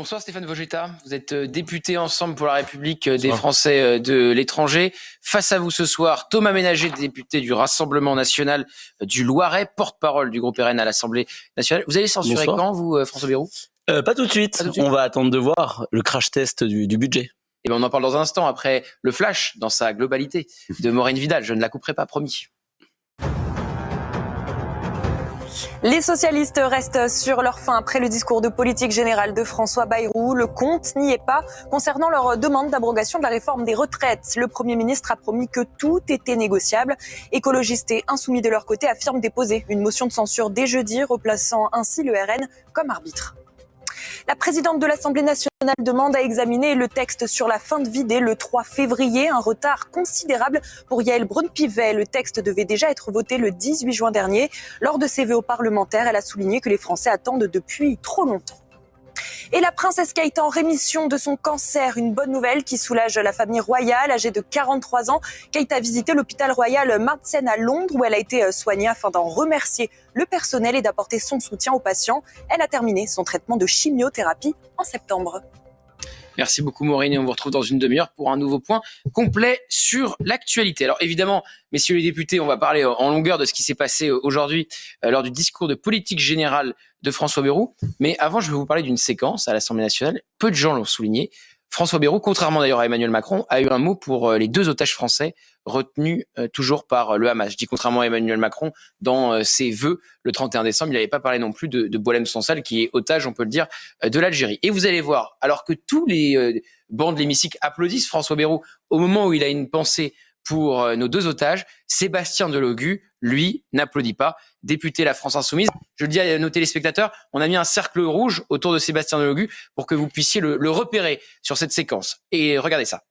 Bonsoir Stéphane Vojetta, vous êtes député Ensemble pour la République des Français de l'étranger. Face à vous ce soir, Thomas Ménager, député du Rassemblement national du Loiret, porte-parole du groupe RN à l'Assemblée nationale. Vous allez censurer quand, vous, François Bayrou? Pas tout de suite. On va attendre de voir le crash test du budget. Et bien on en parle dans un instant, après le flash dans sa globalité de Maureen Vidal. Je ne la couperai pas, promis. Les socialistes restent sur leur faim après le discours de politique générale de François Bayrou. Le compte n'y est pas concernant leur demande d'abrogation de la réforme des retraites. Le Premier ministre a promis que tout était négociable. Écologistes et Insoumis de leur côté affirment déposer une motion de censure dès jeudi, replaçant ainsi le RN comme arbitre. La présidente de l'Assemblée nationale demande à examiner le texte sur la fin de vie dès le 3 février, un retard considérable pour Yaël Braun-Pivet. Le texte devait déjà être voté le 18 juin dernier. Lors de ses vœux aux parlementaires, elle a souligné que les Français attendent depuis trop longtemps. Et la princesse Kate en rémission de son cancer, une bonne nouvelle qui soulage la famille royale. Âgée de 43 ans, Kate a visité l'hôpital royal Marsden à Londres où elle a été soignée afin d'en remercier le personnel et d'apporter son soutien aux patients. Elle a terminé son traitement de chimiothérapie en septembre. Merci beaucoup Maureen et on vous retrouve dans une demi-heure pour un nouveau point complet sur l'actualité. Alors évidemment, messieurs les députés, on va parler en longueur de ce qui s'est passé aujourd'hui lors du discours de politique générale de François Bayrou. Mais avant, je vais vous parler d'une séquence à l'Assemblée nationale. Peu de gens l'ont souligné. François Bayrou, contrairement d'ailleurs à Emmanuel Macron, a eu un mot pour les deux otages français retenus toujours par le Hamas. Je dis contrairement à Emmanuel Macron, dans ses vœux le 31 décembre, il n'avait pas parlé non plus de Boualem Sansal, qui est otage, on peut le dire, de l'Algérie. Et vous allez voir, alors que tous les bancs de l'hémicycle applaudissent François Bayrou au moment où il a une pensée pour nos deux otages, Sébastien Delogu, lui, n'applaudit pas. Député La France Insoumise, je le dis à nos téléspectateurs, on a mis un cercle rouge autour de Sébastien Delogu pour que vous puissiez le repérer sur cette séquence. Et regardez ça.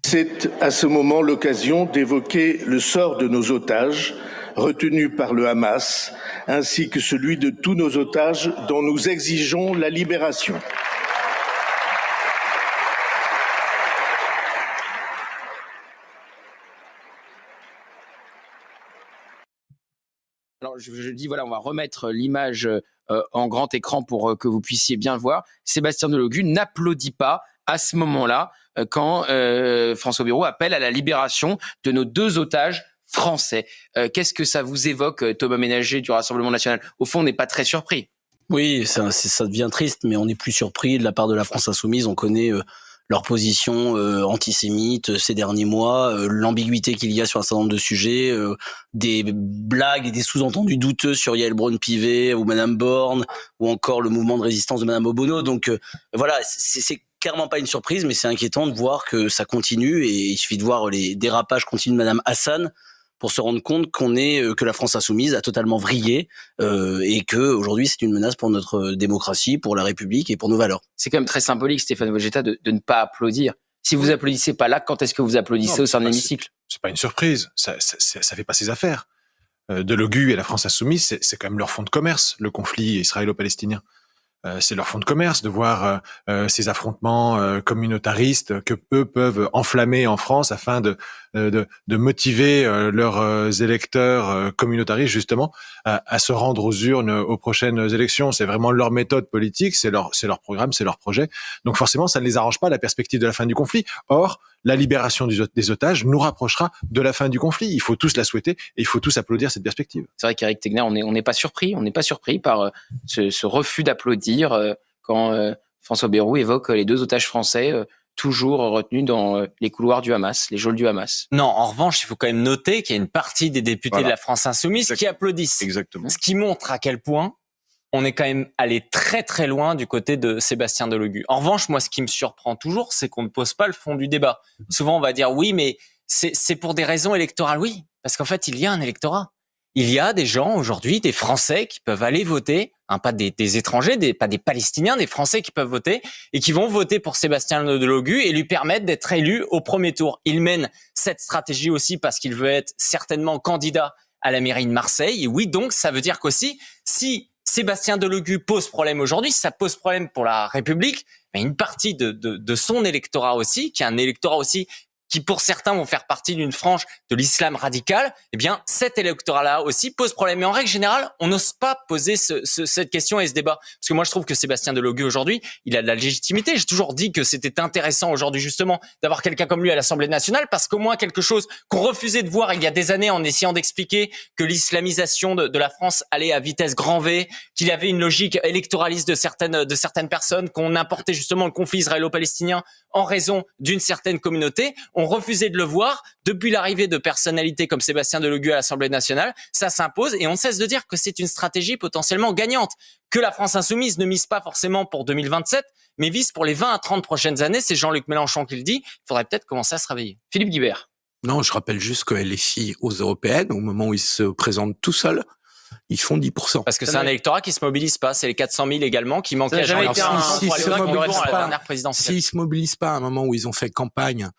C'est à ce moment l'occasion d'évoquer le sort de nos otages retenus par le Hamas, ainsi que celui de tous nos otages dont nous exigeons la libération. Alors, je dis, voilà, on va remettre l'image en grand écran pour que vous puissiez bien le voir. Sébastien Delogu n'applaudit pas à ce moment-là quand François Bayrou appelle à la libération de nos deux otages français. Qu'est-ce que ça vous évoque, Thomas Ménager du Rassemblement national? Au fond, on n'est pas très surpris. Oui, ça devient triste, mais on n'est plus surpris de la part de la France Insoumise. On connaît leur position antisémite ces derniers mois, l'ambiguïté qu'il y a sur un certain nombre de sujets, des blagues et des sous-entendus douteux sur Yaël Braun-Pivet ou Madame Borne, ou encore le mouvement de résistance de Madame Obono. Donc voilà, c'est clairement pas une surprise, mais c'est inquiétant de voir que ça continue, et il suffit de voir les dérapages continus de Madame Hassan pour se rendre compte que la France Insoumise a totalement vrillé et que aujourd'hui c'est une menace pour notre démocratie, pour la République et pour nos valeurs. C'est quand même très symbolique, Stéphane Vojetta, de ne pas applaudir. Si vous applaudissez pas là, quand est-ce que vous applaudissez au sein de l'hémicycle? C'est pas une surprise, ça fait pas ses affaires. Delogu et la France Insoumise, c'est quand même leur fonds de commerce, le conflit israélo-palestinien. C'est leur fonds de commerce de voir ces affrontements communautaristes que eux peuvent enflammer en France afin de motiver leurs électeurs communautaristes justement à se rendre aux urnes aux prochaines élections. C'est vraiment leur méthode politique, c'est leur programme, c'est leur projet. Donc forcément, ça ne les arrange pas la perspective de la fin du conflit. Or, la libération des otages nous rapprochera de la fin du conflit. Il faut tous la souhaiter et il faut tous applaudir cette perspective. C'est vrai qu'Éric Tegner, on n'est pas surpris par ce refus d'applaudir quand François Bayrou évoque les deux otages français toujours retenus dans les couloirs du Hamas, les geôles du Hamas. Non, en revanche, il faut quand même noter qu'il y a une partie des députés de la France Insoumise qui applaudissent. Exactement. Ce qui montre à quel point on est quand même allé très très loin du côté de Sébastien Delogu. En revanche, moi, ce qui me surprend toujours, c'est qu'on ne pose pas le fond du débat. Souvent, on va dire oui, mais c'est pour des raisons électorales. Oui, parce qu'en fait, il y a un électorat. Il y a des gens aujourd'hui, des Français qui peuvent aller voter, pas des étrangers, pas des Palestiniens, des Français qui peuvent voter et qui vont voter pour Sébastien Delogu et lui permettre d'être élu au premier tour. Il mène cette stratégie aussi parce qu'il veut être certainement candidat à la mairie de Marseille. Et oui, donc, ça veut dire qu'aussi, si Sébastien Delogu pose problème aujourd'hui, ça pose problème pour la République, mais une partie de son électorat aussi, qui est un électorat aussi qui pour certains vont faire partie d'une frange de l'islam radical, eh bien cet électorat-là aussi pose problème. Mais en règle générale, on n'ose pas poser cette question et ce débat. Parce que moi, je trouve que Sébastien Delogu, aujourd'hui, il a de la légitimité. J'ai toujours dit que c'était intéressant aujourd'hui, justement, d'avoir quelqu'un comme lui à l'Assemblée nationale, parce qu'au moins quelque chose qu'on refusait de voir il y a des années en essayant d'expliquer que l'islamisation de la France allait à vitesse grand V, qu'il y avait une logique électoraliste de certaines personnes, qu'on importait justement le conflit israélo-palestinien en raison d'une certaine communauté. On refusait de le voir. Depuis l'arrivée de personnalités comme Sébastien Delogu à l'Assemblée nationale, ça s'impose et on cesse de dire que c'est une stratégie potentiellement gagnante, que la France insoumise ne mise pas forcément pour 2027, mais vise pour les 20 à 30 prochaines années. C'est Jean-Luc Mélenchon qui le dit. Il faudrait peut-être commencer à se réveiller. Philippe Guibert. Non, je rappelle juste que LFI aux européennes, au moment où ils se présentent tout seuls, ils font 10%. Parce que c'est un électorat qui se mobilise pas. C'est les 400 000 également qui manquaient à Jean-Luc Mélenchon pour aller voter à la dernière présidentielle. S'ils se mobilisent pas à un moment où ils ont fait campagne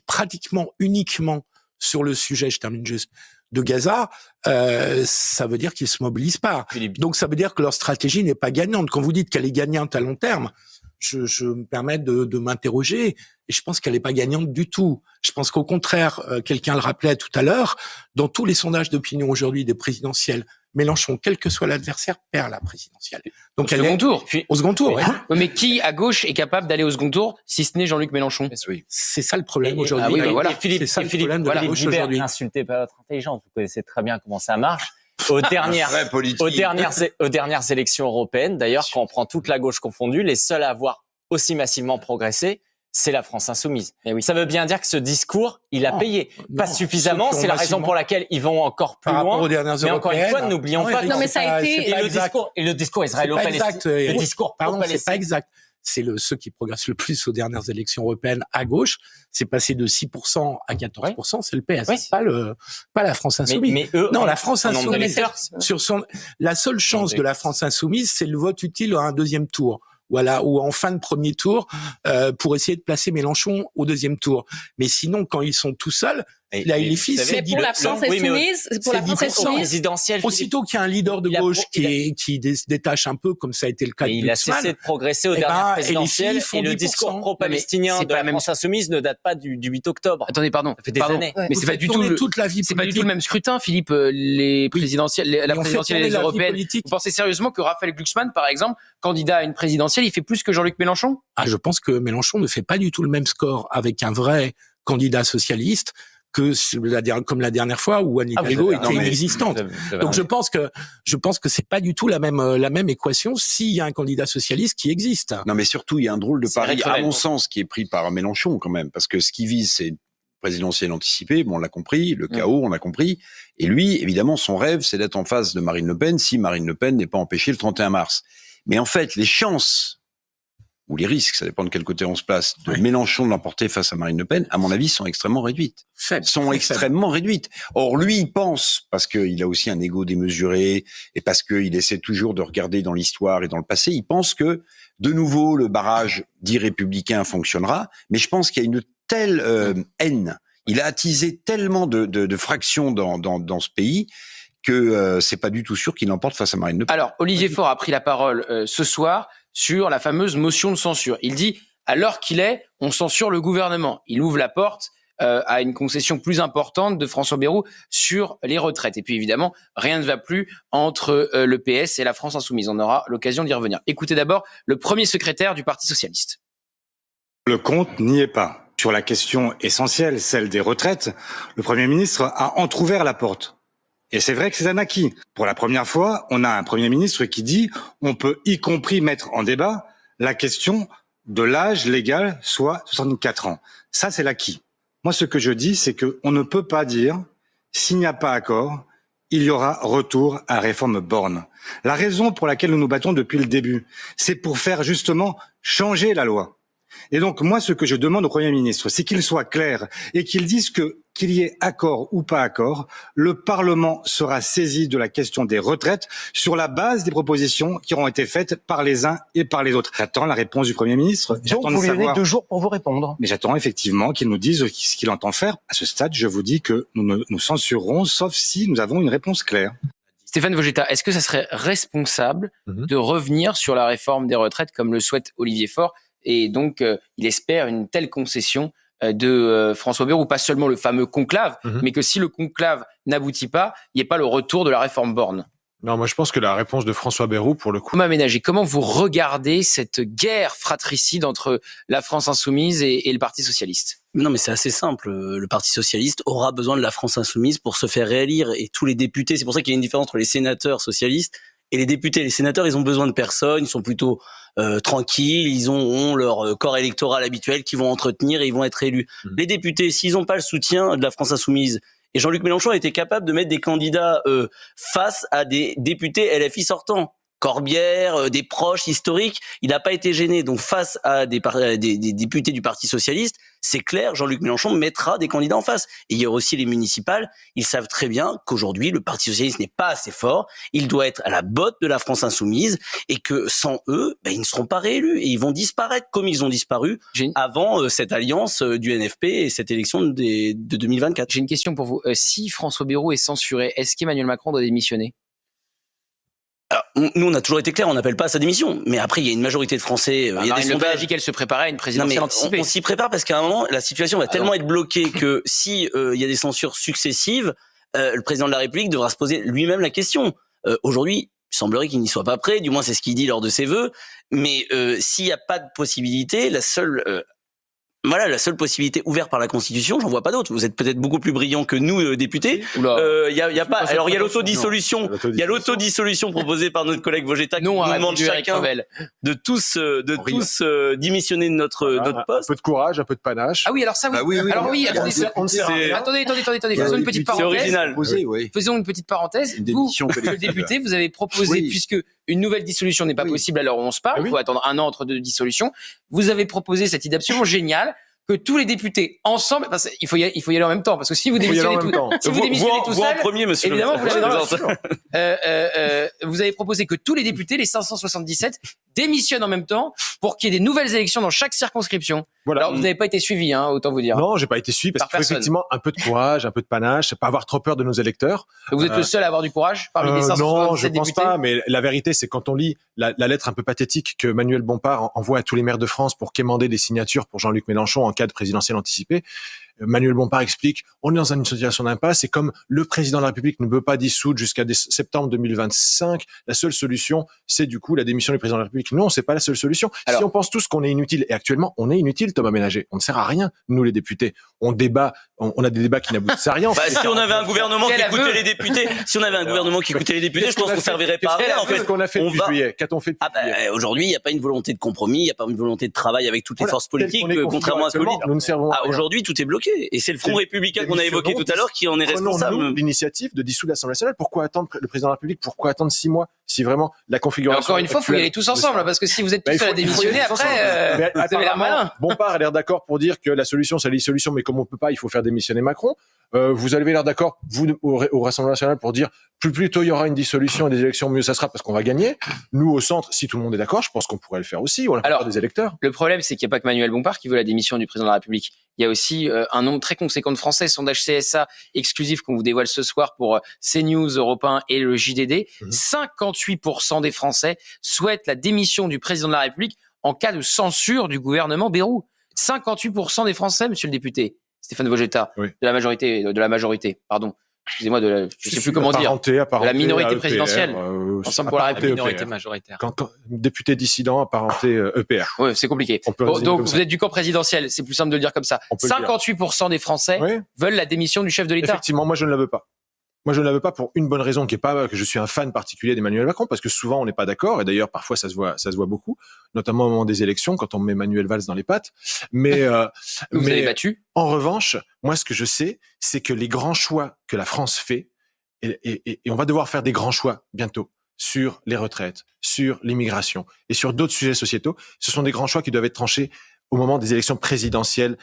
pratiquement uniquement sur le sujet, je termine juste, de Gaza, ça veut dire qu'ils se mobilisent pas. Donc ça veut dire que leur stratégie n'est pas gagnante. Quand vous dites qu'elle est gagnante à long terme, je me permets de m'interroger et je pense qu'elle n'est pas gagnante du tout. Je pense qu'au contraire, quelqu'un le rappelait tout à l'heure, dans tous les sondages d'opinion aujourd'hui des présidentielles, Mélenchon, quel que soit l'adversaire, perd la présidentielle. Donc Au second tour. Au second tour, oui. Mais qui, à gauche, est capable d'aller au second tour, si ce n'est Jean-Luc Mélenchon? C'est ça le problème aujourd'hui. Ah oui, bah voilà. Et Philippe, c'est ça le Philippe, problème de la gauche aujourd'hui. N'insultez pas votre intelligence. Vous connaissez très bien comment ça marche. Aux dernières élections européennes, d'ailleurs, quand on prend toute la gauche confondue, les seuls à avoir aussi massivement progressé, c'est la France insoumise. Eh oui. Ça veut bien dire que ce discours, il a payé. Pas suffisamment, c'est la raison pour laquelle ils vont encore plus par loin. rapport aux dernières Mais encore une fois, n'oublions pas. Non, mais ça a été. Et le discours israélo-palestinien. Le discours c'est pas exact. C'est ceux qui progressent le plus aux dernières élections européennes à gauche. C'est passé de 6% à 14%. C'est le PS. Oui. C'est pas la France insoumise. Mais eux, non, la France insoumise, insoumise, la seule chance de la France insoumise, c'est le vote utile à un deuxième tour. Voilà, ou en fin de premier tour, pour essayer de placer Mélenchon au deuxième tour. Mais sinon, quand ils sont tout seuls, là, les filles, c'est pour la France insoumise, pour la France insoumise, présidentielle. Aussitôt qu'il y a un leader de gauche qui se détache un peu, comme ça a été le cas de il a cessé de progresser aux dernières présidentielles, et le discours pro-palestinien de la France insoumise ne date pas du 8 octobre. Attendez, pardon. Ça fait des années. Mais c'est pas du tout toute la vie c'est pas du tout le même scrutin, Philippe. Les présidentielles, la présidentielle et les européennes. Vous pensez sérieusement que Raphaël Glucksmann, par exemple, candidat à une présidentielle, il fait plus que Jean-Luc Mélenchon? Ah, je pense que Mélenchon ne fait pas du tout le même score avec un vrai candidat socialiste que comme la dernière fois où Anne Hidalgo était inexistante. Donc je pense que c'est pas du tout la même équation s'il y a un candidat socialiste qui existe. Non, mais surtout il y a un drôle de pari, à mon sens, qui est pris par Mélenchon quand même, parce que ce qu'il vise, c'est une présidentielle anticipée. Bon, on l'a compris, le chaos, on l'a compris. Et lui, évidemment, son rêve, c'est d'être en face de Marine Le Pen si Marine Le Pen n'est pas empêchée le 31 mars. Mais en fait, les chances ou les risques, ça dépend de quel côté on se place, de Mélenchon de l'emporter face à Marine Le Pen, à mon avis, sont extrêmement réduites. Extrêmement réduites. Or, lui, il pense, parce qu'il a aussi un ego démesuré, et parce qu'il essaie toujours de regarder dans l'histoire et dans le passé, il pense que, de nouveau, le barrage dit républicain fonctionnera, mais je pense qu'il y a une telle haine, il a attisé tellement de fractions dans ce pays, que c'est pas du tout sûr qu'il l'emporte face à Marine Le Pen. Alors, Olivier Faure a pris la parole ce soir sur la fameuse motion de censure. Il dit, à l'heure qu'il est, on censure le gouvernement. Il ouvre la porte à une concession plus importante de François Bayrou sur les retraites. Et puis évidemment, rien ne va plus entre le PS et la France insoumise. On aura l'occasion d'y revenir. Écoutez d'abord le premier secrétaire du Parti socialiste. Le compte n'y est pas. Sur la question essentielle, celle des retraites, le Premier ministre a entrouvert la porte. Et c'est vrai que c'est un acquis. Pour la première fois, on a un Premier ministre qui dit on peut y compris mettre en débat la question de l'âge légal, soit 64 ans. Ça, c'est l'acquis. Moi, ce que je dis, c'est qu'on ne peut pas dire s'il n'y a pas accord, il y aura retour à la réforme Borne. La raison pour laquelle nous nous battons depuis le début, c'est pour faire justement changer la loi. Et donc, moi, ce que je demande au Premier ministre, c'est qu'il soit clair et qu'il dise qu'il y ait accord ou pas accord, le Parlement sera saisi de la question des retraites sur la base des propositions qui auront été faites par les uns et par les autres. J'attends la réponse du Premier ministre. Donc, vous lui donnez 2 jours pour vous répondre. Mais j'attends effectivement qu'il nous dise ce qu'il entend faire. À ce stade, je vous dis que nous censurerons, sauf si nous avons une réponse claire. Stéphane Vojetta, est-ce que ça serait responsable de revenir sur la réforme des retraites comme le souhaite Olivier Faure? Et donc, il espère une telle concession de François Bayrou, pas seulement le fameux conclave, mais que si le conclave n'aboutit pas, il n'y ait pas le retour de la réforme Borne. Non, moi je pense que la réponse de François Bayrou, pour le coup... Comment vous regardez cette guerre fratricide entre la France insoumise et le Parti socialiste ? Non, mais c'est assez simple. Le Parti socialiste aura besoin de la France insoumise pour se faire réélire. Et tous les députés, c'est pour ça qu'il y a une différence entre les sénateurs socialistes et les députés. Les sénateurs, ils ont besoin de personne, ils sont plutôt tranquilles, ils ont leur corps électoral habituel qu'ils vont entretenir et ils vont être élus. Les députés, s'ils n'ont pas le soutien de la France insoumise, et Jean-Luc Mélenchon a été capable de mettre des candidats face à des députés LFI sortants. Corbière, des proches historiques, il n'a pas été gêné. Donc face à des députés du Parti socialiste, c'est clair, Jean-Luc Mélenchon mettra des candidats en face. Et il y a aussi les municipales, ils savent très bien qu'aujourd'hui, le Parti socialiste n'est pas assez fort, il doit être à la botte de la France insoumise, et que sans eux, ils ne seront pas réélus, et ils vont disparaître comme ils ont disparu avant cette alliance du NFP et cette élection de 2024. J'ai une question pour vous. Si François Bayrou est censuré, est-ce qu'Emmanuel Macron doit démissionner ? Alors, nous, on a toujours été clair, on n'appelle pas à sa démission. Mais après, il y a une majorité de Français. Il y a des sondages. Elle a dit qu'elle se préparait à une présidentielle anticipée. On s'y prépare parce qu'à un moment, la situation va tellement être bloquée que si il y a des censures successives, le président de la République devra se poser lui-même la question. Aujourd'hui, il semblerait qu'il n'y soit pas prêt. Du moins, c'est ce qu'il dit lors de ses vœux. Mais s'il n'y a pas de possibilité, la seule possibilité ouverte par la Constitution, j'en vois pas d'autre. Vous êtes peut-être beaucoup plus brillants que nous, députés. Il y a pas. Alors il y a l'autodissolution. Il y a l'autodissolution proposée par notre collègue Vogetta qui nous demande chacun de tous démissionner de notre poste. Un peu de courage, un peu de panache. Ah oui, alors ça oui. Alors oui, attendez. Faisons une petite parenthèse. C'est original. Faisons une petite parenthèse. Vous, le député, vous avez proposé, puisque une nouvelle dissolution n'est pas possible à l'heure où on se parle, il faut attendre un an entre deux dissolutions. Vous avez proposé cette idée absolument géniale que tous les députés ensemble, il faut y aller en même temps, parce que si vous démissionnez tout seul, en premier, monsieur évidemment vous l'avez dans vous avez proposé que tous les députés, les 577, démissionnent en même temps pour qu'il y ait des nouvelles élections dans chaque circonscription. Voilà. Alors vous n'avez pas été suivi, autant vous dire. Non, j'ai pas été suivi parce qu'il faut effectivement un peu de courage, un peu de panache, pas avoir trop peur de nos électeurs. Vous êtes le seul à avoir du courage parmi les 577 non, je députés. pense pas, mais la vérité, c'est quand on lit la lettre un peu pathétique que Manuel Bompard envoie à tous les maires de France pour quémander des signatures pour Jean-Luc Mélenchon en cas de présidentielle anticipée. Manuel Bompard explique, on est dans une situation d'impasse et comme le président de la République ne peut pas dissoudre jusqu'à septembre 2025, la seule solution, c'est du coup la démission du président de la République. Non, c'est pas la seule solution. Alors, si on pense tous qu'on est inutile, et actuellement on est inutile, Thomas Ménager, on ne sert à rien, nous les députés. On débat, on a des débats qui n'aboutissent à rien. Si on avait un gouvernement qui écoutait les députés, je pense qu'on servirait pas à rien. En fait, qu'est-ce qu'on a fait depuis juillet ? Qu'a-t-on fait depuis juillet ? Aujourd'hui, il n'y a pas une volonté de compromis, il n'y a pas une volonté de travail avec toutes les forces politiques, contrairement à ce que nous ne servons à rien. Aujourd'hui, tout est bloqué. Et c'est le Front républicain qu'on a évoqué tout à l'heure qui en est responsable. Prenons-nous l'initiative de dissoudre l'Assemblée nationale. Pourquoi attendre le président de la République ? Pourquoi attendre 6 mois si vraiment la configuration... Encore une fois, il faut y aller tous ensemble, parce que si vous êtes tous seuls à démissionner, après, vous avez l'air malin. Bompard a l'air d'accord pour dire que la solution, c'est la dissolution, mais comme on peut pas, il faut faire démissionner Macron. Vous avez l'air d'accord, vous, au Rassemblement national, pour dire plus tôt il y aura une dissolution et des élections, mieux ça sera parce qu'on va gagner. Nous, au centre, si tout le monde est d'accord, je pense qu'on pourrait le faire aussi. On a alors des électeurs. Le problème, c'est qu'il n'y a pas que Manuel Bompard qui veut la démission du président de la République. Il y a aussi un nombre très conséquent de Français. Sondage CSA exclusif qu'on vous dévoile ce soir pour CNews, Europe 1 et le JDD. 58% des Français souhaitent la démission du président de la République en cas de censure du gouvernement Bayrou. 58% des Français, monsieur le député Stéphane Vogetta, de la majorité, pardon. Excusez-moi, je sais plus comment dire. De la minorité présidentielle. Ensemble pour la République. Minorité majoritaire. Quand député dissident apparenté EPR. Oui, c'est compliqué. Donc vous êtes du camp présidentiel, c'est plus simple de le dire comme ça. 58% des Français veulent la démission du chef de l'État. Effectivement, moi je ne la veux pas. Moi, je ne la veux pas pour une bonne raison, qui est pas que je suis un fan particulier d'Emmanuel Macron, parce que souvent on n'est pas d'accord, et d'ailleurs parfois ça se voit beaucoup, notamment au moment des élections, quand on met Manuel Valls dans les pattes. Mais vous avez battu. En revanche, moi ce que je sais, c'est que les grands choix que la France fait, et on va devoir faire des grands choix bientôt sur les retraites, sur l'immigration et sur d'autres sujets sociétaux, ce sont des grands choix qui doivent être tranchés au moment des élections présidentielles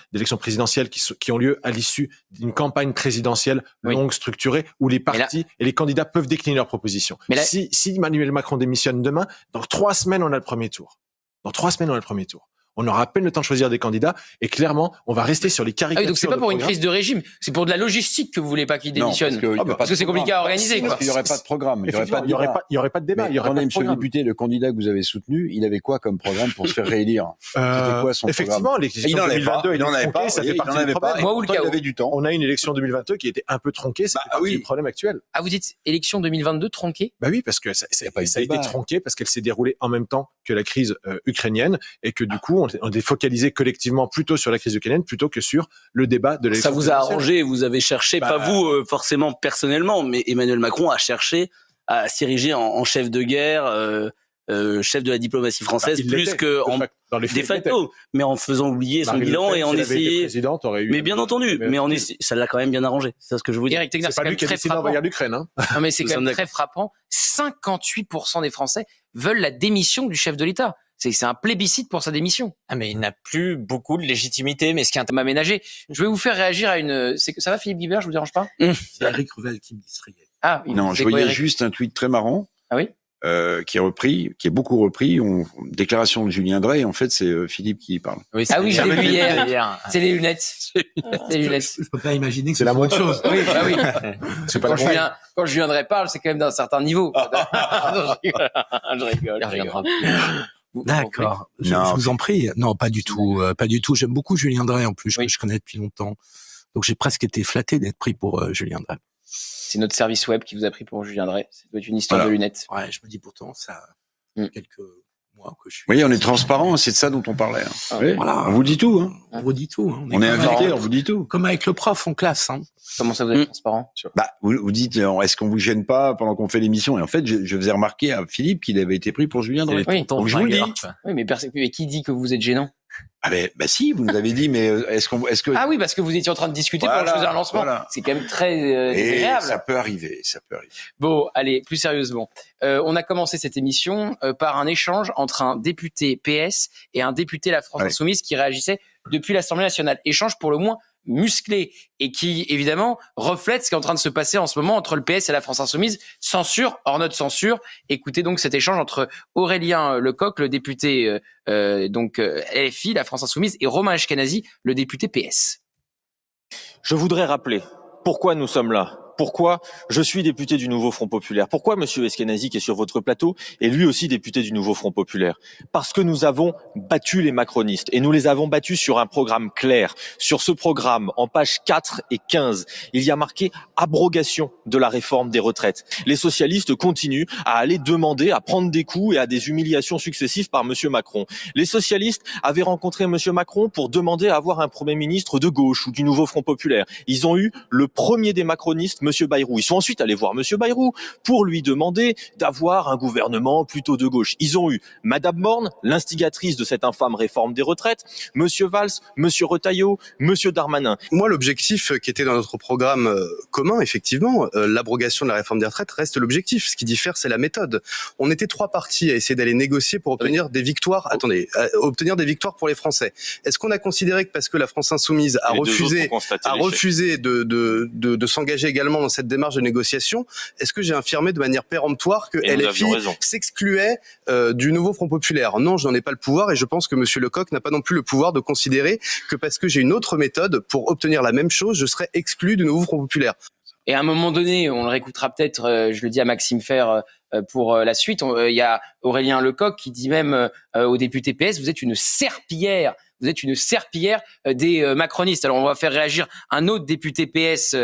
qui ont lieu à l'issue d'une campagne présidentielle longue, structurée, où les partis et les candidats peuvent décliner leurs propositions. Si Emmanuel Macron démissionne demain, dans 3 semaines, on a le premier tour. On aura à peine le temps de choisir des candidats. Et clairement, on va rester sur les caricatures. Donc c'est pas pour une crise de régime, c'est pour de la logistique que vous voulez pas qu'il démissionne. Parce que c'est compliqué à organiser. Parce qu'il n'y aurait pas de programme. Il n'y aurait pas de débat. Attendez, monsieur le député, le candidat que vous avez soutenu, il avait quoi comme programme pour se faire réélire? C'était quoi son effectivement, programme? l'élection 2022, il n'en avait pas. Ça fait partie du problème. Moi ou le Il avait du temps. On a une élection 2022 qui était un peu tronquée. C'est le problème actuel. Ah, vous dites élection 2022 tronquée? Bah oui, parce que ça a été tronqué parce qu'elle s'est déroulée en même temps que la crise ukrainienne et que du coup, on est focalisé collectivement plutôt sur la crise ukrainienne plutôt que sur le débat de l'élection. Ça vous a arrangé, vous avez cherché, pas vous forcément personnellement, mais Emmanuel Macron a cherché à s'ériger en chef de guerre, chef de la diplomatie française, plus que de facto, mais en faisant oublier son bilan et en essayant. Mais bien entendu, mais ça l'a quand même bien arrangé. C'est ce que je veux dire. Eric Tegner, c'est pas lui qui a décidé d'envahir l'Ukraine. Hein. Non, mais c'est quand même très frappant. 58% des Français veulent la démission du chef de l'État. C'est un plébiscite pour sa démission. Ah, mais il n'a plus beaucoup de légitimité, mais ce qui est aménagé. Je vais vous faire réagir à une. Ça va, Philippe Guibert, je vous dérange pas? C'est Eric Revel qui me distrayait. Ah, non, je voyais juste un tweet très marrant. Ah oui? Qui est beaucoup repris. Déclaration de Julien Drey. En fait, c'est Philippe qui parle. Oui, je l'ai vu hier. C'est les lunettes. Les lunettes. Je peux pas imaginer que c'est la moindre chose. Oui, bah oui. C'est pas quand Julien Drey parle, c'est quand même d'un certain niveau. Je rigole. D'accord. Je vous en prie. Non, pas du tout. Pas du tout. J'aime beaucoup Julien Drey en plus. Je connais depuis longtemps. Donc j'ai presque été flatté d'être pris pour Julien Drey. C'est notre service web qui vous a pris pour Julien Drey. Ça doit être une histoire de lunettes. Ouais, je me dis pourtant, ça quelques mois que je suis. Oui, on est transparent, c'est de ça dont on parlait. Oui. Voilà. On vous dit tout. Hein. On vous dit tout. Hein. On est invité, on vous dit tout. Comme avec le prof en classe. Hein. Comment ça vous êtes transparent? Vous dites, est-ce qu'on vous gêne pas pendant qu'on fait l'émission? Et en fait, je faisais remarquer à Philippe qu'il avait été pris pour Julien Drey. Oui, donc je vous le dis. Oui, mais qui dit que vous êtes gênant? Ah si, vous nous avez dit, mais est-ce que... Ah oui, parce que vous étiez en train de discuter pendant que je faisais un lancement. Voilà. C'est quand même très agréable. Ça peut arriver. Bon, allez, plus sérieusement. On a commencé cette émission par un échange entre un député PS et un député La France Insoumise qui réagissait depuis l'Assemblée nationale. Échange pour le moins musclé et qui, évidemment, reflète ce qui est en train de se passer en ce moment entre le PS et la France Insoumise. Censure, hors note censure. Écoutez donc cet échange entre Aurélien Lecoq, le député LFI, la France Insoumise, et Romain Ashkenazi, le député PS. Je voudrais rappeler pourquoi nous sommes là. Pourquoi je suis député du Nouveau Front Populaire? Pourquoi Monsieur Ashkenazi, qui est sur votre plateau, est lui aussi député du Nouveau Front Populaire? Parce que nous avons battu les macronistes et nous les avons battus sur un programme clair. Sur ce programme, en pages 4 et 15, il y a marqué abrogation de la réforme des retraites. Les socialistes continuent à aller demander, à prendre des coups et à des humiliations successives par Monsieur Macron. Les socialistes avaient rencontré Monsieur Macron pour demander à avoir un Premier ministre de gauche ou du Nouveau Front Populaire. Ils ont eu le premier des macronistes, Monsieur Bayrou. Ils sont ensuite allés voir Monsieur Bayrou pour lui demander d'avoir un gouvernement plutôt de gauche. Ils ont eu Madame Borne, l'instigatrice de cette infâme réforme des retraites, Monsieur Valls, Monsieur Retailleau, Monsieur Darmanin. Moi, l'objectif qui était dans notre programme commun, effectivement, l'abrogation de la réforme des retraites reste l'objectif. Ce qui diffère, c'est la méthode. On était 3 partis à essayer d'aller négocier pour obtenir des victoires. Obtenir des victoires pour les Français. Est-ce qu'on a considéré que parce que la France Insoumise a refusé de s'engager également dans cette démarche de négociation, est-ce que j'ai affirmé de manière péremptoire que LFI s'excluait du Nouveau Front Populaire? Non, je n'en ai pas le pouvoir et je pense que Monsieur Lecoq n'a pas non plus le pouvoir de considérer que parce que j'ai une autre méthode pour obtenir la même chose, je serais exclu du Nouveau Front Populaire. Et à un moment donné, on le réécoutera peut-être, je le dis à Maxime Fer pour la suite, il y a Aurélien Lecoq qui dit même au député PS, vous êtes une serpillière. Vous êtes une serpillière des macronistes. Alors, on va faire réagir un autre député PS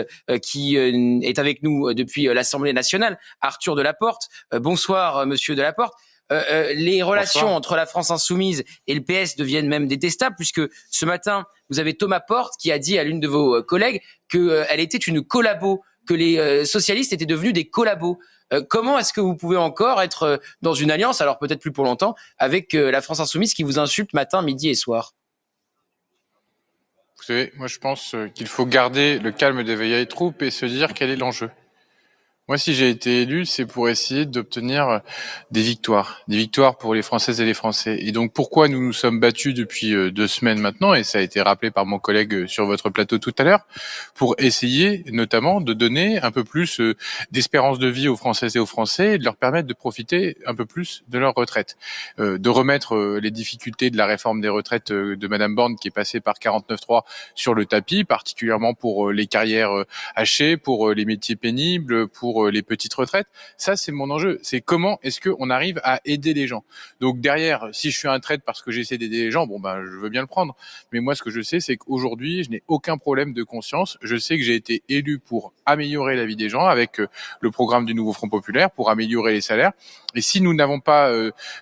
qui est avec nous depuis l'Assemblée nationale, Arthur Delaporte. Bonsoir, monsieur Delaporte. Les relations entre la France Insoumise et le PS deviennent même détestables puisque ce matin, vous avez Thomas Porte qui a dit à l'une de vos collègues qu'elle était une collabo, que les socialistes étaient devenus des collabos. Comment est-ce que vous pouvez encore être dans une alliance, alors peut-être plus pour longtemps, avec la France Insoumise qui vous insulte matin, midi et soir? Vous savez, moi je pense qu'il faut garder le calme des veilles troupes et se dire quel est l'enjeu. Moi, si j'ai été élu, c'est pour essayer d'obtenir des victoires pour les Françaises et les Français. Et donc, pourquoi nous nous sommes battus depuis 2 semaines maintenant, et ça a été rappelé par mon collègue sur votre plateau tout à l'heure, pour essayer notamment de donner un peu plus d'espérance de vie aux Françaises et aux Français et de leur permettre de profiter un peu plus de leur retraite. De remettre les difficultés de la réforme des retraites de Madame Borne, qui est passée par 49.3 sur le tapis, particulièrement pour les carrières hachées, pour les métiers pénibles, pour les petites retraites. Ça, c'est mon enjeu. C'est comment est-ce qu'on arrive à aider les gens. Donc derrière, si je suis un traître parce que j'essaie d'aider les gens, je veux bien le prendre. Mais moi, ce que je sais, c'est qu'aujourd'hui, je n'ai aucun problème de conscience. Je sais que j'ai été élu pour améliorer la vie des gens avec le programme du nouveau Front populaire, pour améliorer les salaires. Et si nous n'avons pas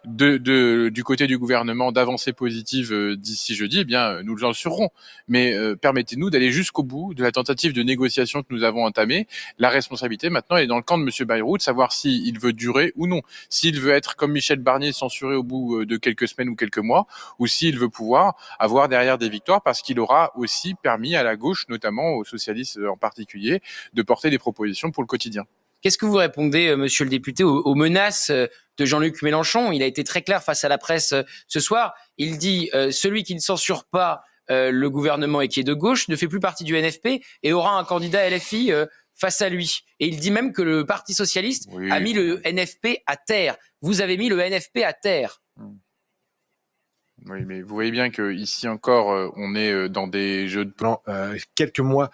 du côté du gouvernement d'avancées positives d'ici jeudi, eh bien, nous le assurerons. Mais permettez-nous d'aller jusqu'au bout de la tentative de négociation que nous avons entamée. La responsabilité, maintenant, est dans le camp de M. Bayrou, de savoir s'il veut durer ou non. S'il veut être, comme Michel Barnier, censuré au bout de quelques semaines ou quelques mois, ou s'il veut pouvoir avoir derrière des victoires, parce qu'il aura aussi permis à la gauche, notamment aux socialistes en particulier, de porter des propositions pour le quotidien. Qu'est-ce que vous répondez, monsieur le député, aux menaces de Jean-Luc Mélenchon? Il a été très clair face à la presse ce soir. Il dit celui qui ne censure pas le gouvernement et qui est de gauche ne fait plus partie du NFP et aura un candidat LFI face à lui. Et il dit même que le Parti socialiste a mis le NFP à terre. Vous avez mis le NFP à terre. Oui, mais vous voyez bien que ici encore, on est dans des jeux de plans. Quelques mois,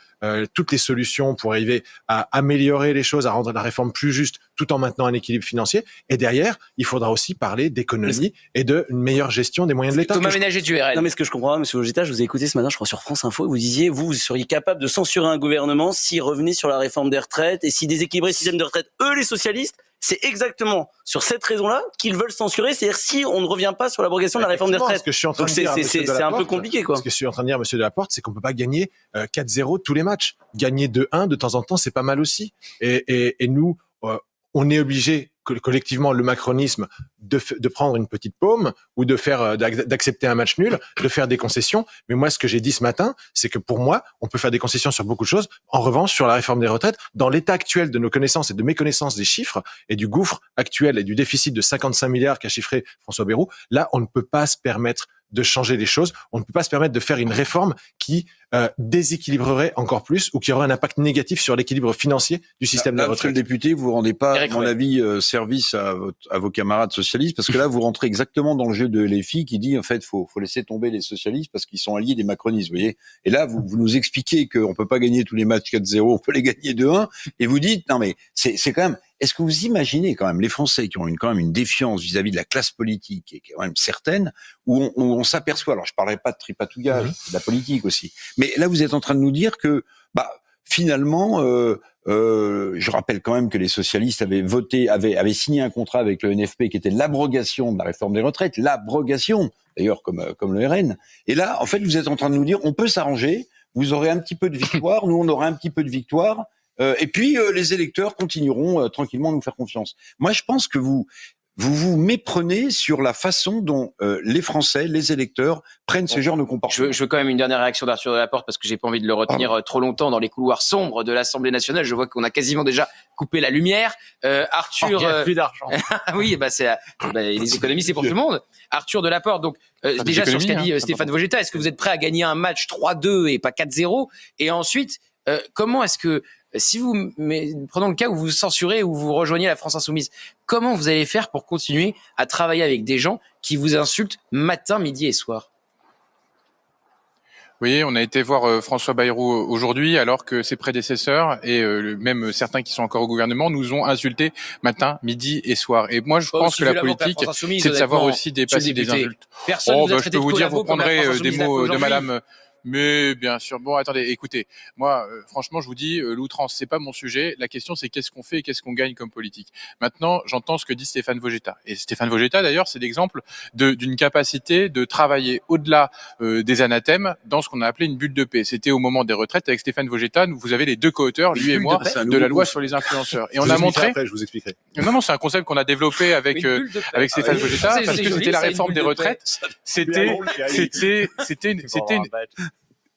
toutes les solutions pour arriver à améliorer les choses, à rendre la réforme plus juste, tout en maintenant un équilibre financier. Et derrière, il faudra aussi parler d'économie et d'une meilleure gestion des moyens de l'État. Thomas Ménager du RN. Non, mais ce que je comprends pas, monsieur Vogetta, je vous ai écouté ce matin, je crois, sur France Info, et vous disiez, vous seriez capable de censurer un gouvernement s'il revenait sur la réforme des retraites et s'il déséquilibrait le système de retraite. Eux, les socialistes, c'est exactement sur cette raison-là qu'ils veulent censurer, c'est-à-dire si on ne revient pas sur l'abrogation de la réforme des retraites. Ce que je suis en train Donc de dire, c'est un peu compliqué, quoi. Ce que je suis en train de dire, monsieur Delaporte, c'est qu'on peut pas gagner 4-0 tous les matchs. Gagner 2-1 de temps en temps, c'est pas mal aussi. Et nous, on est obligé collectivement, le macronisme, de prendre une petite paume ou de faire d'accepter un match nul, de faire des concessions. Mais moi, ce que j'ai dit ce matin, c'est que pour moi, on peut faire des concessions sur beaucoup de choses. En revanche, sur la réforme des retraites, dans l'état actuel de nos connaissances et de mes connaissances des chiffres et du gouffre actuel et du déficit de 55 milliards qu'a chiffré François Bayrou, là, on ne peut pas se permettre de changer les choses. On ne peut pas se permettre de faire une réforme qui déséquilibrerait encore plus ou qui aurait un impact négatif sur l'équilibre financier du système de retraite. Monsieur le député, vous rendez pas, à mon avis, service à vos camarades socialistes, parce que là, vous rentrez exactement dans le jeu de LFI qui dit, en fait, faut laisser tomber les socialistes parce qu'ils sont alliés des macronistes, vous voyez. Et là, vous nous expliquez qu'on peut pas gagner tous les matchs 4-0, on peut les gagner 2-1, et vous dites, non mais, c'est quand même, est-ce que vous imaginez quand même les Français qui ont quand même une défiance vis-à-vis de la classe politique et qui est quand même certaine, où on s'aperçoit, alors je parlerai pas de tripatouillage, c'est de la politique aussi, mais là vous êtes en train de nous dire que finalement, je rappelle quand même que les socialistes avaient signé un contrat avec le NFP qui était l'abrogation de la réforme des retraites, l'abrogation d'ailleurs comme le RN. Et là, en fait, vous êtes en train de nous dire, on peut s'arranger, vous aurez un petit peu de victoire, nous on aura un petit peu de victoire. Et puis les électeurs continueront tranquillement à nous faire confiance. Moi, je pense que vous méprenez sur la façon dont les Français, les électeurs prennent ce genre de comportement. Je veux quand même une dernière réaction d'Arthur Delaporte parce que j'ai pas envie de le retenir trop longtemps dans les couloirs sombres de l'Assemblée nationale. Je vois qu'on a quasiment déjà coupé la lumière. Arthur, il n'y a plus d'argent. oui, les économies c'est pour tout le monde. Arthur Delaporte, donc déjà sur ce qu'a dit Stéphane Vogetta, est-ce que vous êtes prêt à gagner un match 3-2 et pas 4-0? Et ensuite, comment est-ce que prenons le cas où vous censurez ou vous rejoignez la France Insoumise, comment vous allez faire pour continuer à travailler avec des gens qui vous insultent matin, midi et soir? Vous voyez, on a été voir François Bayrou aujourd'hui, alors que ses prédécesseurs et même certains qui sont encore au gouvernement nous ont insultés matin, midi et soir. Et moi, je pense que la politique, c'est de savoir aussi dépasser des insultes. Je peux vous dire, vous prendrez des mots de madame... Mais bien sûr. Bon, attendez, écoutez, moi, franchement, je vous dis, l'outrance, c'est pas mon sujet. La question, c'est qu'est-ce qu'on fait et qu'est-ce qu'on gagne comme politique. Maintenant, j'entends ce que dit Stéphane Vogetta. Et Stéphane Vogetta, d'ailleurs, c'est l'exemple d'une capacité de travailler au-delà des anathèmes dans ce qu'on a appelé une bulle de paix. C'était au moment des retraites avec Stéphane Vogetta. Vous avez les deux co-auteurs, lui et moi, de la loi sur les influenceurs. Et on a montré. Après, je vous expliquerai. Non, c'est un concept qu'on a développé avec Stéphane Vogetta parce que c'était la réforme des retraites.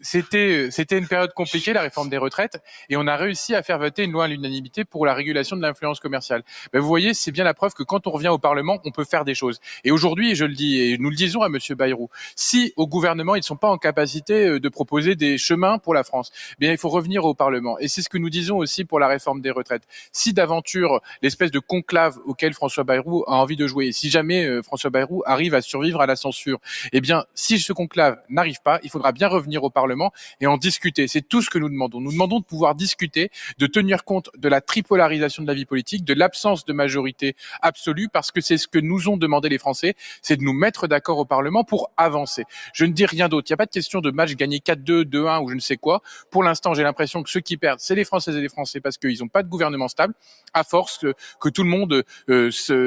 c'était une période compliquée, la réforme des retraites, et on a réussi à faire voter une loi à l'unanimité pour la régulation de l'influence commerciale. Ben, vous voyez, c'est bien la preuve que quand on revient au Parlement, on peut faire des choses. Et aujourd'hui, je le dis, et nous le disons à Monsieur Bayrou, si au gouvernement, ils ne sont pas en capacité de proposer des chemins pour la France, bien, il faut revenir au Parlement. Et c'est ce que nous disons aussi pour la réforme des retraites. Si d'aventure, l'espèce de conclave auquel François Bayrou a envie de jouer, et si jamais François Bayrou arrive à survivre à la censure, eh bien, si ce conclave n'arrive pas, il faudra bien revenir au Parlement et en discuter. C'est tout ce que nous demandons. Nous demandons de pouvoir discuter, de tenir compte de la tripolarisation de la vie politique, de l'absence de majorité absolue, parce que c'est ce que nous ont demandé les Français, c'est de nous mettre d'accord au Parlement pour avancer. Je ne dis rien d'autre. Il n'y a pas de question de match gagné 4-2, 2-1 ou je ne sais quoi. Pour l'instant, j'ai l'impression que ceux qui perdent, c'est les Françaises et les Français parce qu'ils n'ont pas de gouvernement stable, à force que tout le monde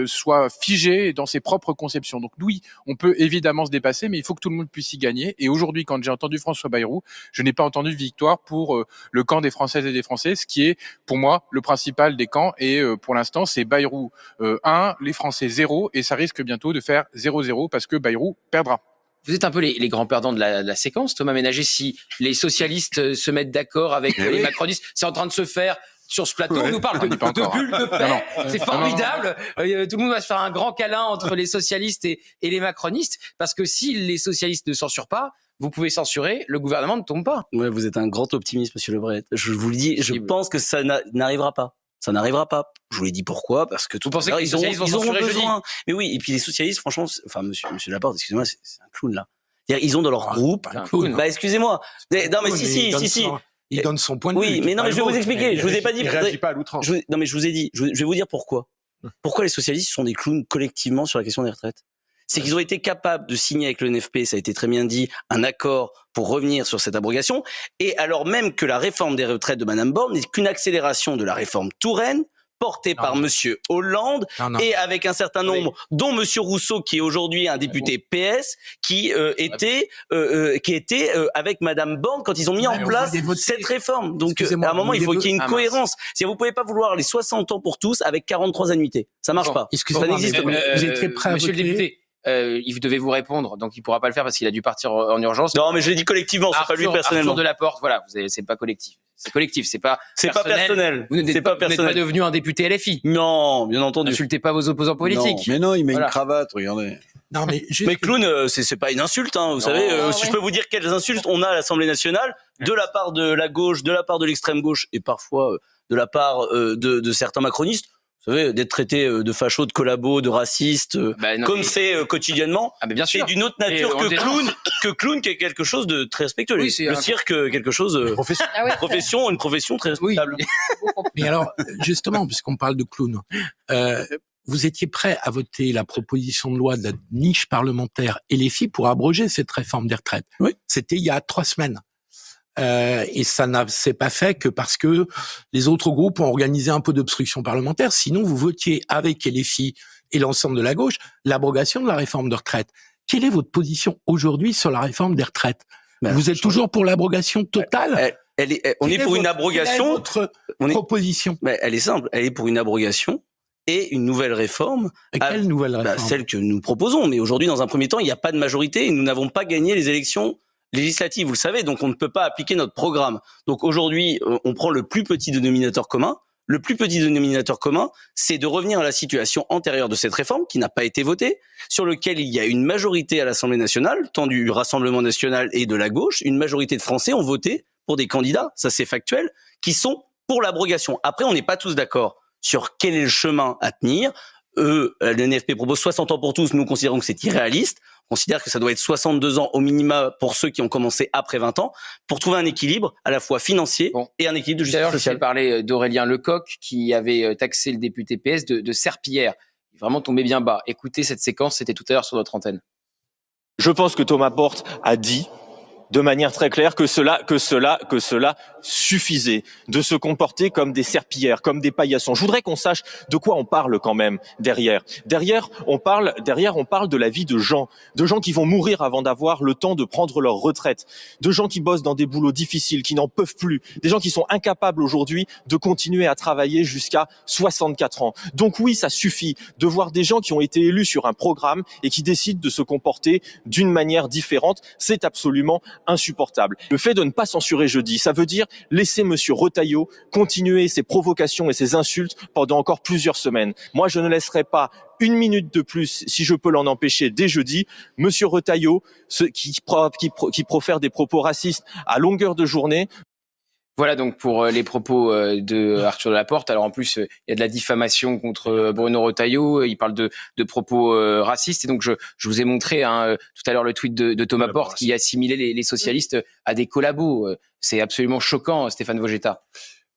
soit figé dans ses propres conceptions. Donc oui, on peut évidemment se dépasser, mais il faut que tout le monde puisse y gagner. Et aujourd'hui, quand j'ai entendu François Bayrou, je n'ai pas entendu victoire pour le camp des Françaises et des Français, ce qui est pour moi le principal des camps. Et pour l'instant, c'est Bayrou 1, les Français 0, et ça risque bientôt de faire 0-0 parce que Bayrou perdra. Vous êtes un peu les grands perdants de la séquence, Thomas Ménager. Si les socialistes se mettent d'accord avec les macronistes, c'est en train de se faire sur ce plateau. On nous parle de bulles de paix. C'est formidable. Tout le monde va se faire un grand câlin entre les socialistes et les macronistes, parce que si les socialistes ne censurent pas, vous pouvez censurer, le gouvernement ne tombe pas. Ouais, vous êtes un grand optimiste, monsieur Lebret. Je vous le dis, je pense que ça n'arrivera pas. Ça n'arrivera pas. Je vous l'ai dit pourquoi, parce que vous pensez que les socialistes vont censurer besoin. Mais oui, et puis les socialistes, franchement, enfin, monsieur Laporte, excusez-moi, c'est un clown là. C'est-à-dire, ils ont dans leur groupe. Bah, excusez-moi. Non, mais si. Il donne son point de vue. Oui, mais non, mais je vais vous expliquer. Je vous ai pas dit. Il réagit pas à l'outrance. Non, mais je vous ai dit. Je vais vous dire pourquoi. Pourquoi les socialistes sont des clowns collectivement sur la question des retraites? C'est qu'ils ont été capables de signer avec le NFP, ça a été très bien dit, un accord pour revenir sur cette abrogation, et alors même que la réforme des retraites de Madame Borne n'est qu'une accélération de la réforme Touraine, portée par Monsieur Hollande, et avec un certain nombre, dont Monsieur Rousseau, qui est aujourd'hui un député PS, qui était avec Madame Borne quand ils ont mis en place cette réforme. Donc, à un moment, il faut qu'il y ait une cohérence. Si vous pouvez pas vouloir les 60 ans pour tous avec 43 annuités, ça marche pas. Excusez-moi, ça n'existe pas. Vous êtes prêt à Monsieur le député, il devait vous répondre, donc il pourra pas le faire parce qu'il a dû partir en urgence. Non, mais je l'ai dit collectivement, c'est pas lui personnellement. Arthur Delaporte, voilà, c'est pas collectif. C'est collectif, c'est pas personnel. Vous n'êtes pas devenu un député LFI. Non, bien entendu. N'insultez pas vos opposants politiques. Non. Mais non, il met une cravate, regardez. Non, mais clown, c'est pas une insulte, hein, vous savez. Si je peux vous dire quelles insultes on a à l'Assemblée nationale, de la part de la gauche, de la part de l'extrême gauche, et parfois de la part de certains macronistes. Vous savez, d'être traité de facho, de collabo, de raciste, comme c'est quotidiennement, bien sûr. c'est d'une autre nature que clown, qui est quelque chose de très respectueux. Oui, le cirque, quelque chose, une profession très respectable. Mais alors, justement, puisqu'on parle de clown, vous étiez prêt à voter la proposition de loi de la niche parlementaire LFI pour abroger cette réforme des retraites. Oui. C'était il y a 3 semaines. Et ça s'est pas fait que parce que les autres groupes ont organisé un peu d'obstruction parlementaire. Sinon, vous votiez avec LFI et l'ensemble de la gauche l'abrogation de la réforme de retraite. Quelle est votre position aujourd'hui sur la réforme des retraites? Vous êtes toujours pour l'abrogation totale? On est pour une abrogation. Quelle est votre proposition? Elle est simple. Elle est pour une abrogation et une nouvelle réforme. Et quelle nouvelle réforme? Celle que nous proposons. Mais aujourd'hui, dans un premier temps, il n'y a pas de majorité et nous n'avons pas gagné les élections législatives, vous le savez, donc on ne peut pas appliquer notre programme. Donc aujourd'hui, on prend le plus petit dénominateur commun. Le plus petit dénominateur commun, c'est de revenir à la situation antérieure de cette réforme qui n'a pas été votée, sur lequel il y a une majorité à l'Assemblée nationale, tant du Rassemblement national et de la gauche, une majorité de Français ont voté pour des candidats, ça c'est factuel, qui sont pour l'abrogation. Après, on n'est pas tous d'accord sur quel est le chemin à tenir. Le NFP propose 60 ans pour tous, nous considérons que c'est irréaliste. On considère que ça doit être 62 ans au minima pour ceux qui ont commencé après 20 ans, pour trouver un équilibre à la fois financier et un équilibre de justice sociale. D'ailleurs, je parler d'Aurélien Lecoq qui avait taxé le député PS de serpillière. Il est vraiment tombé bien bas. Écoutez cette séquence, c'était tout à l'heure sur notre antenne. Je pense que Thomas Porte a dit de manière très claire que cela suffisait de se comporter comme des serpillères, comme des paillassons. Je voudrais qu'on sache de quoi on parle quand même derrière. Derrière, on parle de la vie de gens qui vont mourir avant d'avoir le temps de prendre leur retraite, de gens qui bossent dans des boulots difficiles, qui n'en peuvent plus, des gens qui sont incapables aujourd'hui de continuer à travailler jusqu'à 64 ans. Donc oui, ça suffit de voir des gens qui ont été élus sur un programme et qui décident de se comporter d'une manière différente. C'est absolument insupportable. Le fait de ne pas censurer jeudi, ça veut dire laisser monsieur Retailleau continuer ses provocations et ses insultes pendant encore plusieurs semaines. Moi, je ne laisserai pas une minute de plus, si je peux l'en empêcher, dès jeudi, monsieur Retailleau, qui profère des propos racistes à longueur de journée. Voilà donc pour les propos de Arthur Delaporte. Alors en plus, il y a de la diffamation contre Bruno Retailleau. Il parle de propos racistes. Et donc je vous ai montré tout à l'heure le tweet de Thomas Porte qui assimilait les socialistes à des collabos. C'est absolument choquant, Stéphane Vogetta.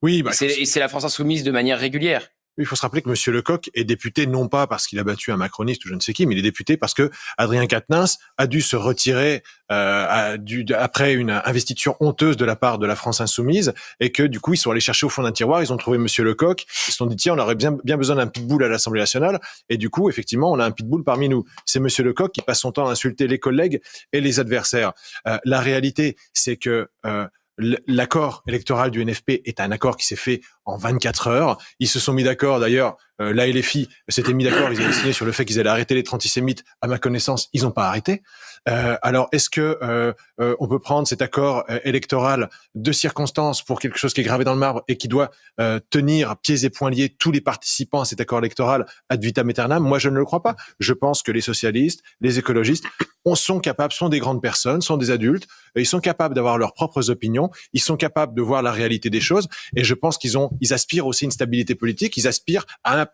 Oui, et c'est la France insoumise de manière régulière. Il faut se rappeler que Monsieur Lecoq est député non pas parce qu'il a battu un macroniste ou je ne sais qui, mais il est député parce que Adrien Quatennens a dû se retirer après une investiture honteuse de la part de la France insoumise et que du coup ils sont allés chercher au fond d'un tiroir, ils ont trouvé Monsieur Lecoq, ils se sont dit tiens on aurait bien besoin d'un pitbull à l'Assemblée nationale et du coup effectivement on a un pitbull parmi nous. C'est Monsieur Lecoq qui passe son temps à insulter les collègues et les adversaires. La réalité c'est que l'accord électoral du NFP est un accord qui s'est fait en 24 heures. Ils se sont mis d'accord, d'ailleurs, la LFI s'était mis d'accord, ils avaient signé sur le fait qu'ils allaient arrêter les antisémites. À ma connaissance, ils n'ont pas arrêté. Alors, est-ce que on peut prendre cet accord électoral de circonstance pour quelque chose qui est gravé dans le marbre et qui doit tenir pieds et poings liés tous les participants à cet accord électoral ad vitam aeternam? Moi, je ne le crois pas. Je pense que les socialistes, les écologistes sont capables, sont des grandes personnes, sont des adultes, ils sont capables d'avoir leurs propres opinions, ils sont capables de voir la réalité des choses, et je pense ils aspirent aussi à une stabilité politique, ils aspirent à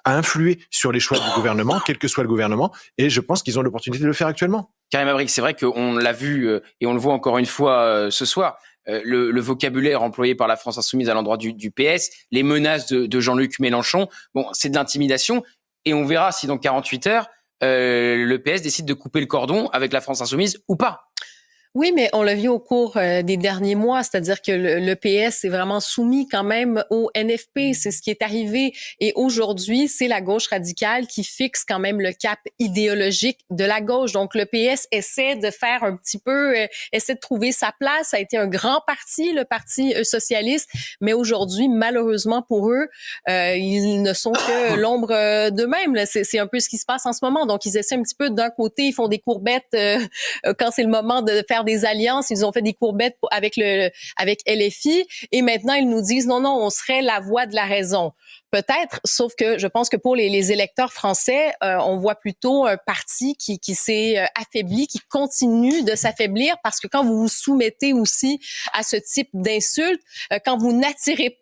influer sur les choix du gouvernement, quel que soit le gouvernement, et je pense qu'ils ont l'opportunité de le faire actuellement. Karim Abric, c'est vrai qu'on l'a vu et on le voit encore une fois ce soir. Le vocabulaire employé par la France insoumise à l'endroit du PS, les menaces de Jean-Luc Mélenchon, bon, c'est de l'intimidation, et on verra si dans 48 heures, le PS décide de couper le cordon avec la France insoumise ou pas. Oui, mais on l'a vu au cours des derniers mois, c'est-à-dire que le PS est vraiment soumis quand même au NFP, c'est ce qui est arrivé. Et aujourd'hui, c'est la gauche radicale qui fixe quand même le cap idéologique de la gauche. Donc le PS essaie de faire un petit peu, essaie de trouver sa place. Ça a été un grand parti, le Parti socialiste, mais aujourd'hui, malheureusement pour eux, ils ne sont que l'ombre d'eux-mêmes. C'est un peu ce qui se passe en ce moment. Donc ils essaient un petit peu, d'un côté, ils font des courbettes quand c'est le moment de faire des alliances, ils ont fait des courbettes avec LFI et maintenant ils nous disent non, on serait la voix de la raison. Peut-être, sauf que je pense que pour les électeurs français, on voit plutôt un parti qui s'est affaibli, qui continue de s'affaiblir parce que quand vous vous soumettez aussi à ce type d'insultes, quand vous n'attirez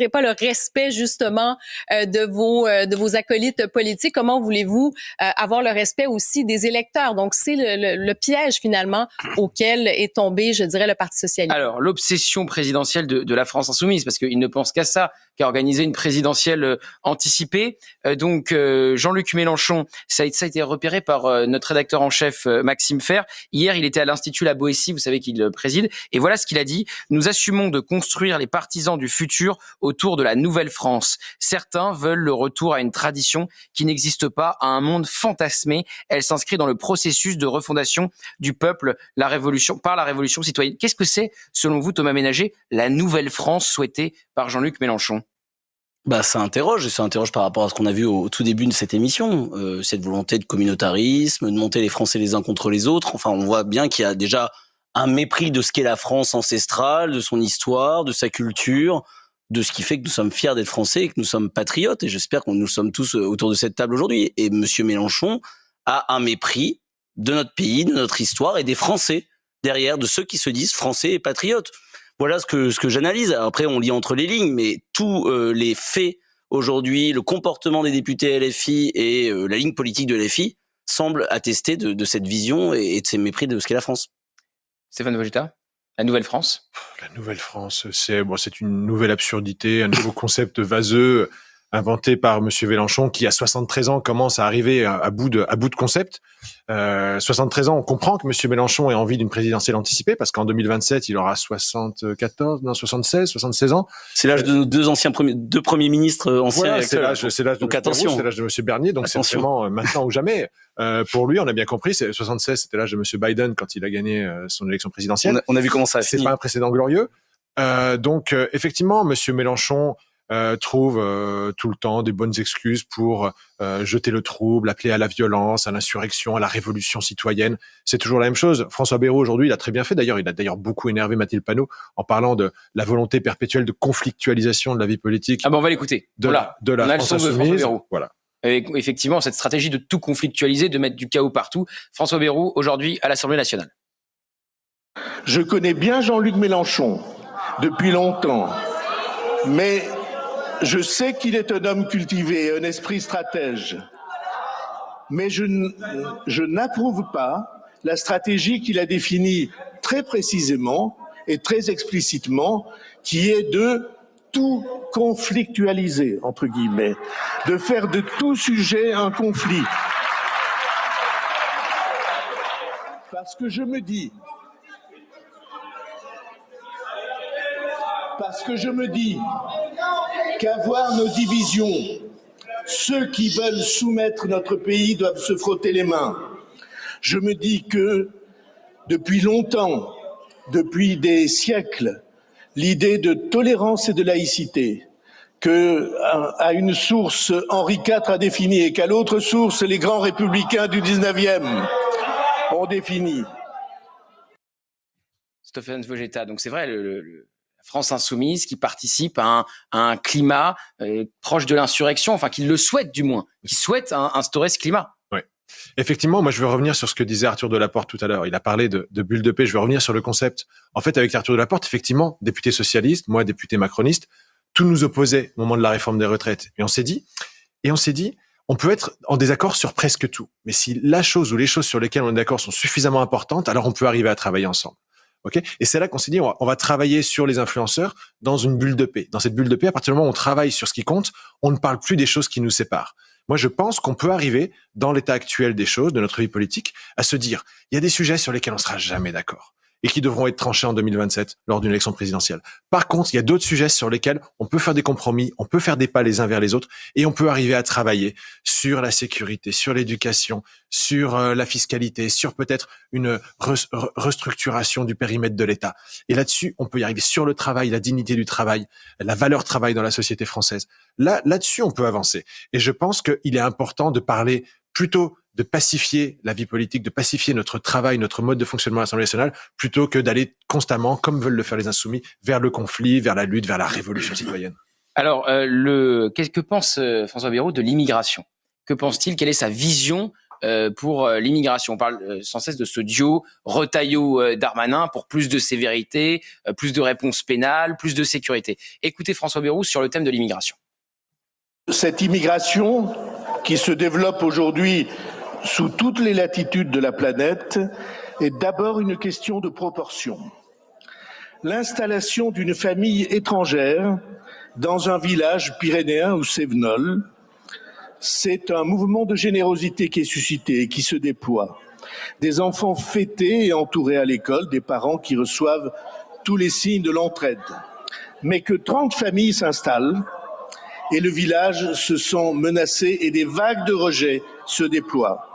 pas le respect justement de vos acolytes politiques, comment voulez-vous avoir le respect aussi des électeurs? Donc c'est le piège finalement auquel est tombé, je dirais, le Parti socialiste. Alors l'obsession présidentielle de la France insoumise, parce qu'ils ne pensent qu'à ça, qu'à organiser une présidentielle anticipée. Donc Jean-Luc Mélenchon, ça a été repéré par notre rédacteur en chef Maxime Fer. Hier, il était à l'Institut La Boétie, vous savez qu'il préside, et voilà ce qu'il a dit. Nous assumons de construire les partisans du futur autour de la nouvelle France. Certains veulent le retour à une tradition qui n'existe pas, à un monde fantasmé. Elle s'inscrit dans le processus de refondation du peuple, par la révolution citoyenne. Qu'est-ce que c'est, selon vous, Thomas Ménager, la nouvelle France souhaitée par Jean-Luc Mélenchon? Ça interroge par rapport à ce qu'on a vu au tout début de cette émission, cette volonté de communautarisme, de monter les Français les uns contre les autres. Enfin, on voit bien qu'il y a déjà un mépris de ce qu'est la France ancestrale, de son histoire, de sa culture, de ce qui fait que nous sommes fiers d'être Français et que nous sommes patriotes. Et j'espère que nous sommes tous autour de cette table aujourd'hui. Et Monsieur Mélenchon a un mépris de notre pays, de notre histoire et des Français derrière, de ceux qui se disent Français et patriotes. Voilà ce que j'analyse. Après, on lit entre les lignes, mais tous les faits aujourd'hui, le comportement des députés LFI et la ligne politique de LFI semblent attester de cette vision et de ces mépris de ce qu'est la France. Stéphane Vogetta, la nouvelle France. La nouvelle France, c'est une nouvelle absurdité, un nouveau concept vaseux inventé par Monsieur Mélenchon qui, à 73 ans, commence à arriver à bout de concept. 73 ans, on comprend que Monsieur Mélenchon ait envie d'une présidentielle anticipée parce qu'en 2027, il aura 76 ans. C'est l'âge de nos deux premiers ministres anciens. Voilà, c'est l'âge donc attention. C'est l'âge de Monsieur Bernier, donc attention. C'est vraiment maintenant ou jamais. Pour lui, on a bien compris, 76, c'était l'âge de Monsieur Biden quand il a gagné son élection présidentielle. On a vu comment ça a fini. C'est pas un précédent glorieux. Donc, effectivement, Monsieur Mélenchon trouve tout le temps des bonnes excuses pour jeter le trouble, appeler à la violence, à l'insurrection, à la révolution citoyenne. C'est toujours la même chose. François Bayrou, aujourd'hui, il a très bien fait. D'ailleurs, il a d'ailleurs beaucoup énervé Mathilde Panot en parlant de la volonté perpétuelle de conflictualisation de la vie politique. Ah ben, on va l'écouter. De la France insoumise. Voilà. Et effectivement, cette stratégie de tout conflictualiser, de mettre du chaos partout. François Bayrou, aujourd'hui, à l'Assemblée nationale. Je connais bien Jean-Luc Mélenchon depuis longtemps, mais je sais qu'il est un homme cultivé, un esprit stratège. Mais je n'approuve pas la stratégie qu'il a définie très précisément et très explicitement, qui est de tout conflictualiser, entre guillemets, de faire de tout sujet un conflit. Parce que je me dis qu'avoir nos divisions, ceux qui veulent soumettre notre pays doivent se frotter les mains. Je me dis que depuis longtemps, depuis des siècles, l'idée de tolérance et de laïcité, que à une source Henri IV a défini et qu'à l'autre source les grands républicains du 19e ont défini. Stéphane Vojetta, donc c'est vrai, la France insoumise qui participe à un climat proche de l'insurrection, enfin qui le souhaite du moins, qui souhaite instaurer ce climat. Oui. Effectivement, moi je veux revenir sur ce que disait Arthur Delaporte tout à l'heure. Il a parlé de bulle de paix, je veux revenir sur le concept. En fait, avec Arthur Delaporte, effectivement, député socialiste, moi député macroniste, tout nous opposait au moment de la réforme des retraites. Et on s'est dit, on peut être en désaccord sur presque tout. Mais si la chose ou les choses sur lesquelles on est d'accord sont suffisamment importantes, alors on peut arriver à travailler ensemble. Okay, et c'est là qu'on s'est dit, on va travailler sur les influenceurs dans une bulle de paix. Dans cette bulle de paix, à partir du moment où on travaille sur ce qui compte, on ne parle plus des choses qui nous séparent. Moi, je pense qu'on peut arriver, dans l'état actuel des choses, de notre vie politique, à se dire, il y a des sujets sur lesquels on sera jamais d'accord et qui devront être tranchés en 2027 lors d'une élection présidentielle. Par contre, il y a d'autres sujets sur lesquels on peut faire des compromis, on peut faire des pas les uns vers les autres et on peut arriver à travailler sur la sécurité, sur l'éducation, sur la fiscalité, sur peut-être une restructuration du périmètre de l'État. Et là-dessus, on peut y arriver sur le travail, la dignité du travail, la valeur travail dans la société française. Là-dessus, on peut avancer. Et je pense qu'il est important de parler plutôt de pacifier la vie politique, de pacifier notre travail, notre mode de fonctionnement à l'Assemblée nationale, plutôt que d'aller constamment, comme veulent le faire les insoumis, vers le conflit, vers la lutte, vers la révolution citoyenne. Alors, qu'est-ce que pense François Bayrou de l'immigration ? Que pense-t-il ? Quelle est sa vision pour l'immigration ? On parle sans cesse de ce duo Retailleau-Darmanin pour plus de sévérité, plus de réponses pénales, plus de sécurité. Écoutez François Bayrou sur le thème de l'immigration. Cette immigration qui se développe aujourd'hui sous toutes les latitudes de la planète est d'abord une question de proportion. L'installation d'une famille étrangère dans un village pyrénéen ou cévenol, c'est un mouvement de générosité qui est suscité et qui se déploie. Des enfants fêtés et entourés à l'école, des parents qui reçoivent tous les signes de l'entraide. Mais que 30 familles s'installent et le village se sent menacé et des vagues de rejet se déploient.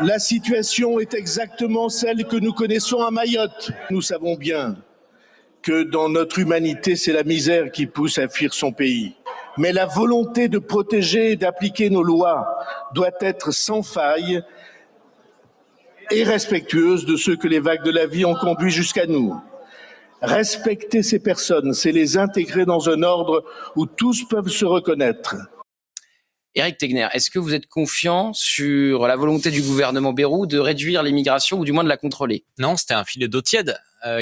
La situation est exactement celle que nous connaissons à Mayotte. Nous savons bien que dans notre humanité, c'est la misère qui pousse à fuir son pays. Mais la volonté de protéger et d'appliquer nos lois doit être sans faille et respectueuse de ceux que les vagues de la vie ont conduits jusqu'à nous. Respecter ces personnes, c'est les intégrer dans un ordre où tous peuvent se reconnaître. Éric Tegner, est-ce que vous êtes confiant sur la volonté du gouvernement Bayrou de réduire l'immigration ou du moins de la contrôler ? Non, c'était un filet d'eau tiède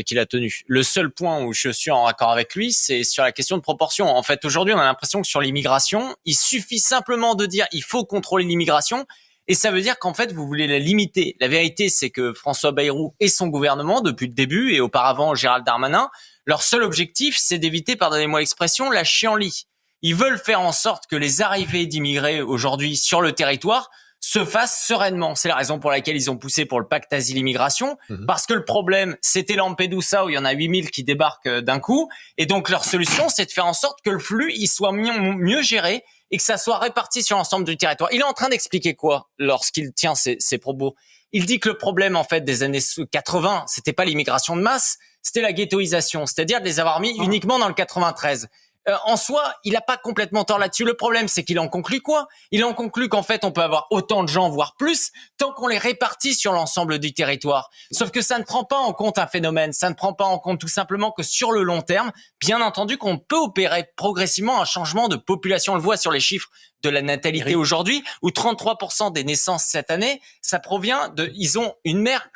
qu'il a tenu. Le seul point où je suis en accord avec lui, c'est sur la question de proportion. En fait, aujourd'hui, on a l'impression que sur l'immigration, il suffit simplement de dire il faut contrôler l'immigration et ça veut dire qu'en fait, vous voulez la limiter. La vérité, c'est que François Bayrou et son gouvernement, depuis le début et auparavant Gérald Darmanin, leur seul objectif, c'est d'éviter, pardonnez-moi l'expression, la chienlit. Ils veulent faire en sorte que les arrivées d'immigrés aujourd'hui sur le territoire se fassent sereinement. C'est la raison pour laquelle ils ont poussé pour le pacte asile-immigration, parce que le problème, c'était Lampedusa où il y en a 8000 qui débarquent d'un coup. Et donc, leur solution, c'est de faire en sorte que le flux, il soit mieux géré et que ça soit réparti sur l'ensemble du territoire. Il est en train d'expliquer quoi lorsqu'il tient ces propos ? Il dit que le problème, en fait, des années 80, c'était pas l'immigration de masse, c'était la ghettoisation, c'est-à-dire de les avoir mis uniquement dans le 93. En soi, il a pas complètement tort là-dessus. Le problème, c'est qu'il en conclut quoi? Il en conclut qu'en fait, on peut avoir autant de gens, voire plus, tant qu'on les répartit sur l'ensemble du territoire. Sauf que ça ne prend pas en compte un phénomène. Ça ne prend pas en compte tout simplement que sur le long terme, bien entendu, qu'on peut opérer progressivement un changement de population. On le voit sur les chiffres de la natalité aujourd'hui, où 33% des naissances cette année, ça provient ils ont une mère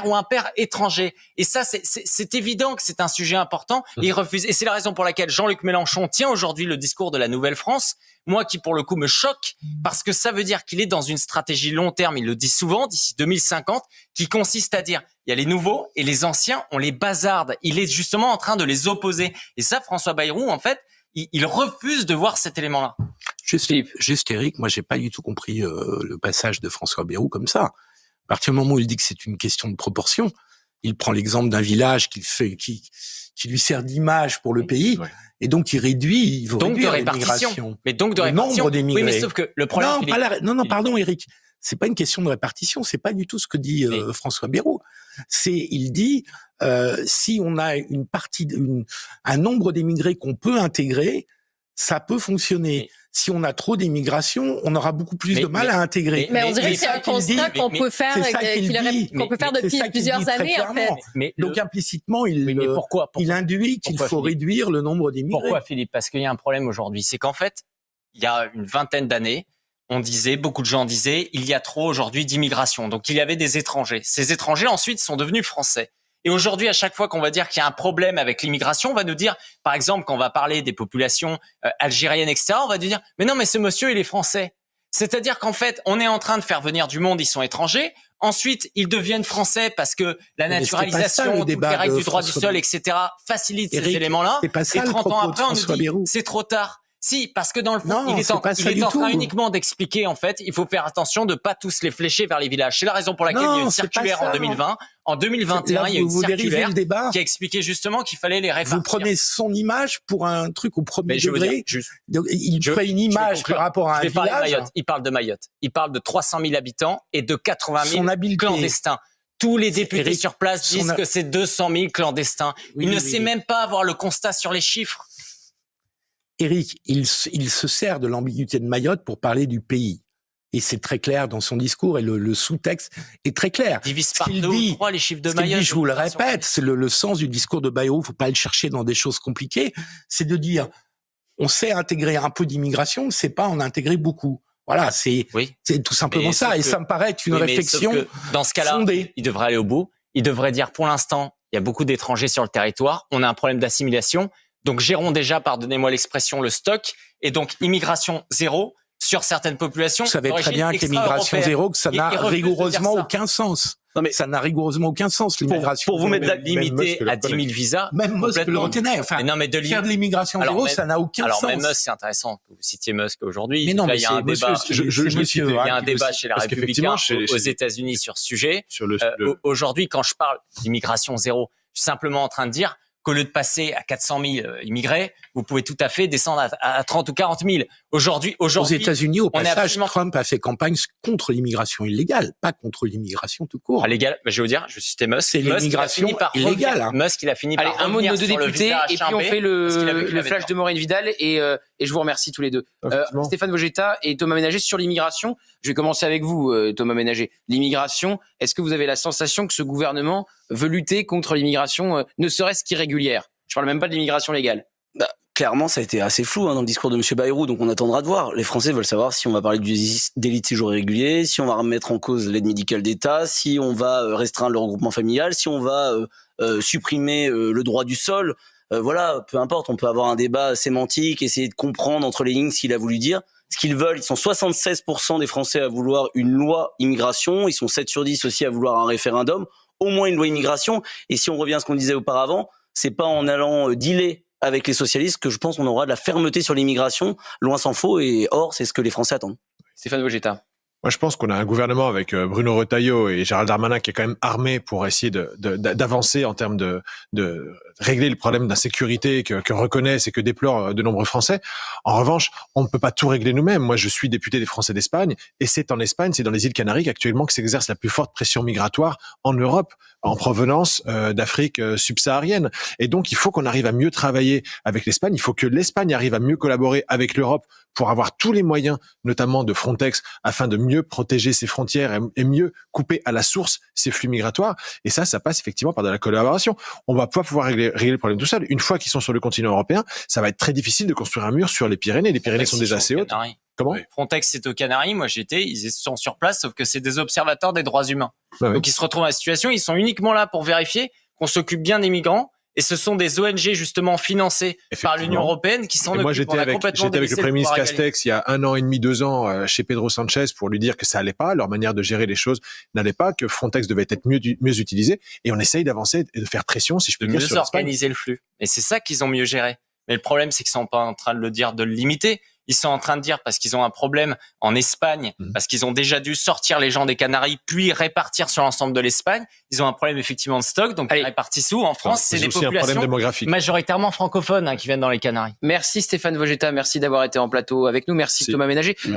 ou un père étranger. Et ça, c'est évident que c'est un sujet important. Et ils refusent. Et c'est la raison pour laquelle Jean-Luc Mélenchon tient aujourd'hui le discours de la Nouvelle-France. Moi, qui pour le coup me choque, parce que ça veut dire qu'il est dans une stratégie long terme, il le dit souvent, d'ici 2050, qui consiste à dire, il y a les nouveaux et les anciens, on les bazarde. Il est justement en train de les opposer. Et ça, François Bayrou, en fait, il refuse de voir cet élément-là. Juste Eric, moi j'ai pas du tout compris le passage de François Bayrou comme ça. À partir du moment où il dit que c'est une question de proportion, il prend l'exemple d'un village qui lui sert d'image pour le pays, et donc il veut réduire l'immigration. Mais donc de répartition. Le nombre d'émigrés. Oui, mais sauf que le problème. Pardon Eric, c'est pas une question de répartition, c'est pas du tout ce que dit François Bayrou. Il dit si on a un nombre d'émigrés qu'on peut intégrer, ça peut fonctionner. Si on a trop d'immigration, on aura beaucoup plus de mal à intégrer. Mais on dirait que c'est un constat qu'on peut faire, qu'on peut faire depuis plusieurs années, en fait. Donc implicitement, il induit qu'il faut réduire le nombre d'immigrés. Pourquoi, Philippe? Parce qu'il y a un problème aujourd'hui. C'est qu'en fait, il y a une vingtaine d'années, beaucoup de gens disaient, il y a trop aujourd'hui d'immigration. Donc il y avait des étrangers. Ces étrangers ensuite sont devenus français. Et aujourd'hui, à chaque fois qu'on va dire qu'il y a un problème avec l'immigration, on va nous dire, par exemple, quand on va parler des populations algériennes, etc., on va nous dire, mais non, mais ce monsieur, il est français. C'est-à-dire qu'en fait, on est en train de faire venir du monde, ils sont étrangers. Ensuite, ils deviennent français parce que la naturalisation, toutes les règles du droit du sol, etc., facilite ces éléments-là. Et 30 ans après, on nous dit, c'est trop tard. Si, parce que dans le fond, il est en train uniquement d'expliquer, en fait, il faut faire attention de pas tous les flécher vers les villages. C'est la raison pour laquelle il y a une circulaire en 2020. En 2021, il y a une circulaire qui a expliqué justement qu'il fallait les répartir. Vous prenez son image pour un truc au premier degré. Donc, il fait une image par rapport à un village. Il parle de Mayotte. Il parle de 300 000 habitants et de 80 000 clandestins. Tous les députés sur place disent que c'est 200 000 clandestins. Il ne sait même pas avoir le constat sur les chiffres. Éric, il se sert de l'ambiguïté de Mayotte pour parler du pays. Et c'est très clair dans son discours, et le sous-texte est très clair. Divise par 2 ou 3 les chiffres de Mayotte. Je vous le répète, c'est le sens du discours de Bayrou, faut pas le chercher dans des choses compliquées, c'est de dire, on sait intégrer un peu d'immigration, on ne sait pas en intégrer beaucoup. Voilà, c'est tout simplement ça, et ça me paraît être une réflexion fondée. Dans ce cas-là, il devrait aller au bout, il devrait dire, pour l'instant, il y a beaucoup d'étrangers sur le territoire, on a un problème d'assimilation, donc gérons déjà, pardonnez-moi l'expression, le stock, et donc immigration zéro sur certaines populations. Vous savez très bien qu'immigration zéro, que ça n'a rigoureusement aucun sens. Non mais ça n'a rigoureusement aucun sens, l'immigration. Pour vous mettre limité à 10 000 visas. Même Musk le retenait. Enfin, faire de l'immigration zéro, ça n'a aucun sens. Alors même Musk, c'est intéressant que vous citiez Musk aujourd'hui. Mais non, là, il y a un débat. Il y a un débat chez les Républicains aux États-Unis sur ce sujet. Aujourd'hui, quand je parle d'immigration zéro, je suis simplement en train de dire qu'au lieu de passer à 400 000 immigrés, vous pouvez tout à fait descendre à 30 ou 40 000. Aujourd'hui, aux États-Unis, au passage, Trump a fait campagne contre l'immigration illégale, pas contre l'immigration tout court. Légale, je vais vous dire, je vais citer Musk. C'est l'immigration illégale. Musk, il a fini par un mot de nos deux députés, et puis on fait le flash de Maureen Vidal, et je vous remercie tous les deux. Stéphane Vojetta et Thomas Ménager sur l'immigration. Je vais commencer avec vous, Thomas Ménager. L'immigration, est-ce que vous avez la sensation que ce gouvernement veut lutter contre l'immigration, ne serait-ce qu'irrégulière? Je parle même pas de l'immigration légale. Clairement, ça a été assez flou dans le discours de M. Bayrou, donc on attendra de voir. Les Français veulent savoir si on va parler du délit de séjour irrégulier, si on va remettre en cause l'aide médicale d'État, si on va restreindre le regroupement familial, si on va supprimer le droit du sol. Voilà, peu importe, on peut avoir un débat sémantique, essayer de comprendre entre les lignes ce qu'il a voulu dire. Ce qu'ils veulent, ils sont 76% des Français à vouloir une loi immigration, ils sont 7 sur 10 aussi à vouloir un référendum, au moins une loi immigration. Et si on revient à ce qu'on disait auparavant, c'est pas en allant dealer avec les socialistes que je pense qu'on aura de la fermeté sur l'immigration, loin s'en faut, et or, c'est ce que les Français attendent. Stéphane Vojetta. Moi, je pense qu'on a un gouvernement avec Bruno Retailleau et Gérald Darmanin qui est quand même armé pour essayer d'avancer en termes de régler le problème d'insécurité que reconnaissent et que déplorent de nombreux Français. En revanche, on ne peut pas tout régler nous-mêmes. Moi, je suis député des Français d'Espagne, et c'est en Espagne, c'est dans les îles Canaries actuellement que s'exerce la plus forte pression migratoire en Europe, en provenance d'Afrique subsaharienne. Et donc, il faut qu'on arrive à mieux travailler avec l'Espagne. Il faut que l'Espagne arrive à mieux collaborer avec l'Europe pour avoir tous les moyens, notamment de Frontex, afin de mieux protéger ses frontières et mieux couper à la source ces flux migratoires. Et ça passe effectivement par de la collaboration. On va pas pouvoir régler le problème tout seul. Une fois qu'ils sont sur le continent européen, ça va être très difficile de construire un mur sur les Pyrénées. Les Pyrénées sont déjà assez hautes. Comment ? Frontex, c'est aux Canaries. Moi, ils sont sur place, sauf que c'est des observateurs des droits humains. Donc, ils se retrouvent dans la situation. Ils sont uniquement là pour vérifier qu'on s'occupe bien des migrants. Et ce sont des ONG justement financées par l'Union européenne qui s'en occupent. Moi, j'étais avec le Premier ministre Castex il y a 1 an et demi, 2 ans chez Pedro Sanchez pour lui dire que ça allait pas, leur manière de gérer les choses n'allait pas, que Frontex devait être mieux utilisé. Et on essaye d'avancer et de faire pression, si je peux dire, sur l'Espagne. De mieux organiser le flux. Et c'est ça qu'ils ont mieux géré. Mais le problème, c'est qu'ils sont pas en train de le dire, de le limiter. Ils sont en train de dire, parce qu'ils ont un problème en Espagne, parce qu'ils ont déjà dû sortir les gens des Canaries, puis répartir sur l'ensemble de l'Espagne. Ils ont un problème effectivement de stock, donc ils répartissent où ? En France, c'est des populations majoritairement francophones qui viennent dans les Canaries. Merci Stéphane Vogetta, merci d'avoir été en plateau avec nous. Merci Thomas Ménager.